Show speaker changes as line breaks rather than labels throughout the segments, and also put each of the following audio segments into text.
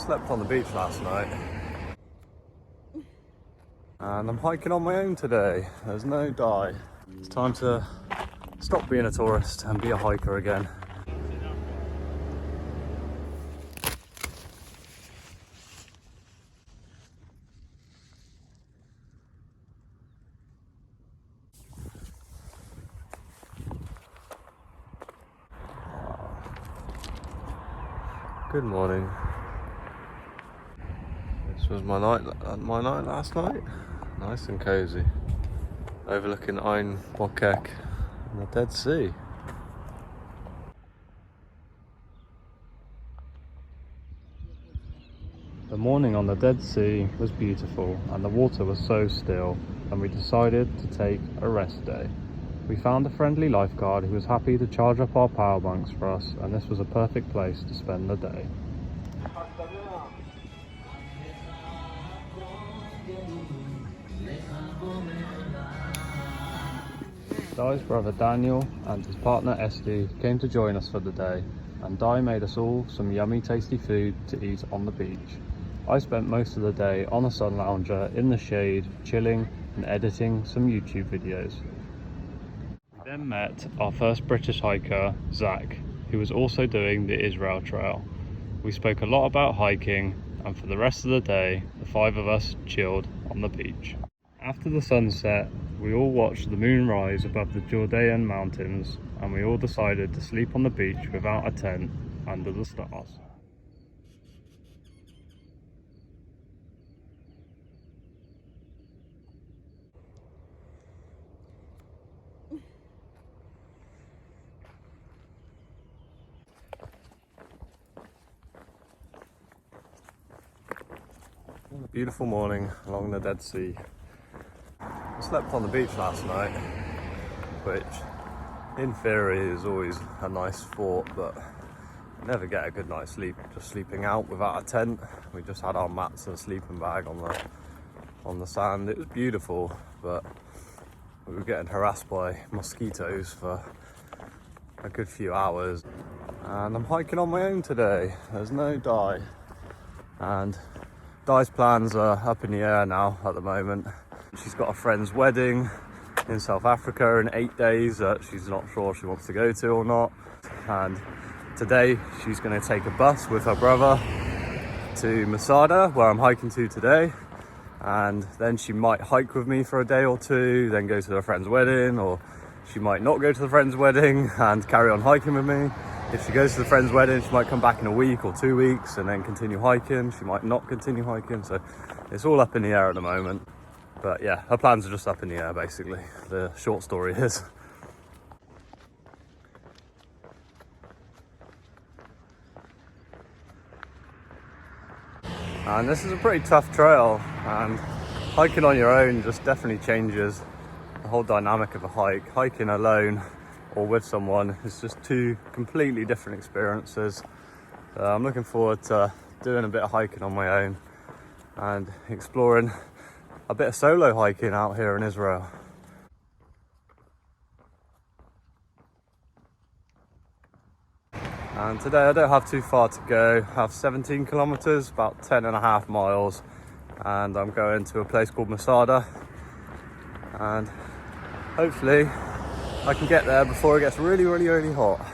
Slept on the beach last night and I'm hiking on my own today. There's no Di. It's time to stop being a tourist and be a hiker again. Good morning. This was my night last night. Nice and cozy, overlooking Ein Bokek and the Dead Sea. The morning on the Dead Sea was beautiful and the water was so still, and we decided to take a rest day. We found a friendly lifeguard who was happy to charge up our power banks for us, and this was a perfect place to spend the day. Di's brother Daniel and his partner Esty came to join us for the day, and Di made us all some yummy tasty food to eat on the beach. I spent most of the day on a sun lounger in the shade, chilling and editing some YouTube videos. We then met our first British hiker, Zach, who was also doing the Israel Trail. We spoke a lot about hiking, and for the rest of the day, the five of us chilled on the beach. After the sunset, we all watched the moon rise above the Judean mountains, and we all decided to sleep on the beach without a tent under the stars. A beautiful morning along the Dead Sea. I slept on the beach last night, which in theory is always a nice thought, but I never get a good night's sleep just sleeping out without a tent. We just had our mats and a sleeping bag on the sand. It was beautiful, but we were getting harassed by mosquitoes for a good few hours. And I'm hiking on my own today. There's no Di, and Di's plans are up in the air now at the moment. She's got a friend's wedding in South Africa in 8 days that she's not sure she wants to go to or not. And today she's going to take a bus with her brother to Masada, where I'm hiking to today. And then she might hike with me for a day or two, then go to her friend's wedding, or she might not go to the friend's wedding and carry on hiking with me. If she goes to the friend's wedding, she might come back in a week or 2 weeks and then continue hiking. She might not continue hiking, so it's all up in the air at the moment. But yeah, her plans are just up in the air, basically. The short story is. And this is a pretty tough trail, and hiking on your own just definitely changes the whole dynamic of a hike. Hiking alone or with someone is just two completely different experiences. I'm looking forward to doing a bit of hiking on my own and exploring a bit of solo hiking out here in Israel. And today I don't have too far to go. I have 17 kilometers, about 10.5 miles, and I'm going to a place called Masada, and hopefully I can get there before it gets really hot.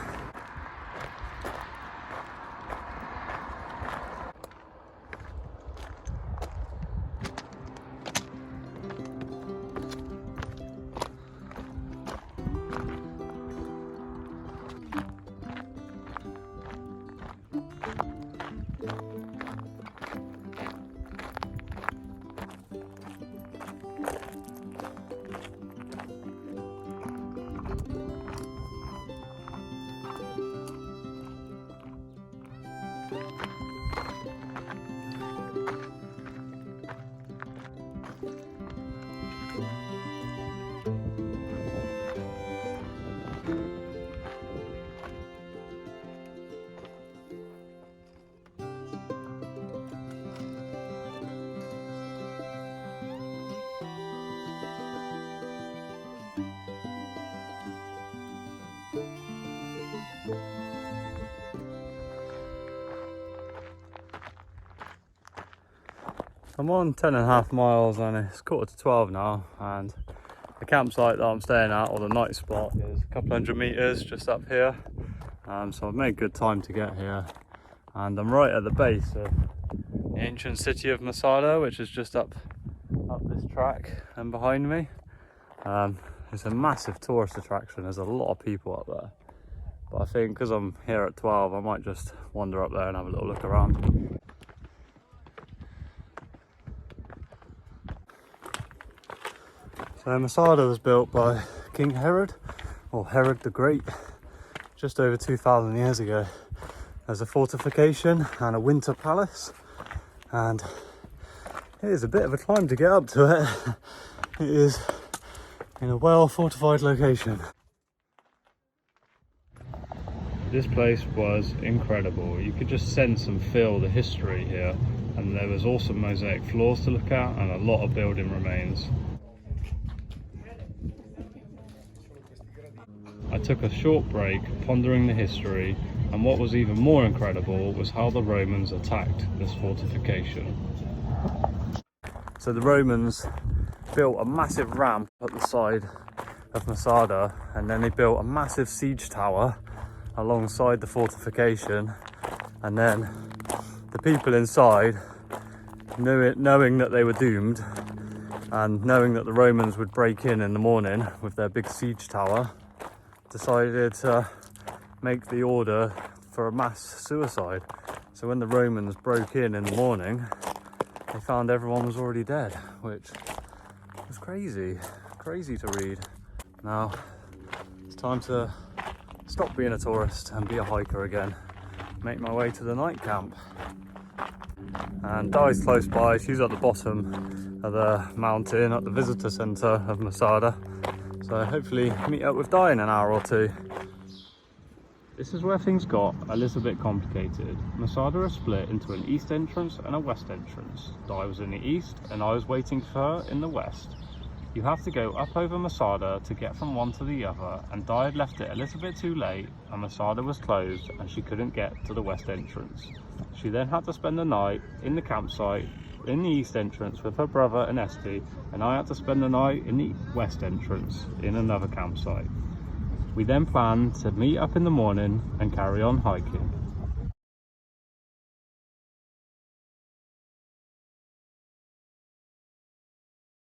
I'm on 10.5 miles and it's 11:45 now, and the campsite that I'm staying at, or the night spot, is a couple hundred meters just up here. So I've made good time to get here, and I'm right at the base of the ancient city of Masada, which is just up this track and behind me. It's a massive tourist attraction. There's a lot of people up there, but I think because I'm here at 12, I might just wander up there and have a little look around. So Masada was built by King Herod, or Herod the Great, just over 2,000 years ago. There's a fortification and a winter palace, and it is a bit of a climb to get up to it. It is in a well fortified location. This place was incredible. You could just sense and feel the history here, and there was awesome mosaic floors to look at and a lot of building remains. I took a short break pondering the history, and what was even more incredible was how the Romans attacked this fortification. So the Romans built a massive ramp at the side of Masada, and then they built a massive siege tower alongside the fortification, and then the people inside, knowing that they were doomed and knowing that the Romans would break in the morning with their big siege tower, decided to make the order for a mass suicide. So when the Romans broke in the morning, they found everyone was already dead, which was crazy to read. Now it's time to stop being a tourist and be a hiker again. Make my way to the night camp. And Di's close by. She's at the bottom of the mountain at the visitor centre of Masada. So hopefully meet up with Di in an hour or two. This is where things got a little bit complicated. Masada is split into an east entrance and a west entrance. Di was in the east and I was waiting for her in the west. You have to go up over Masada to get from one to the other, and Di had left it a little bit too late and Masada was closed and she couldn't get to the west entrance. She then had to spend the night in the campsite in the east entrance with her brother and Esty, and I had to spend the night in the west entrance in another campsite. We then planned to meet up in the morning and carry on hiking.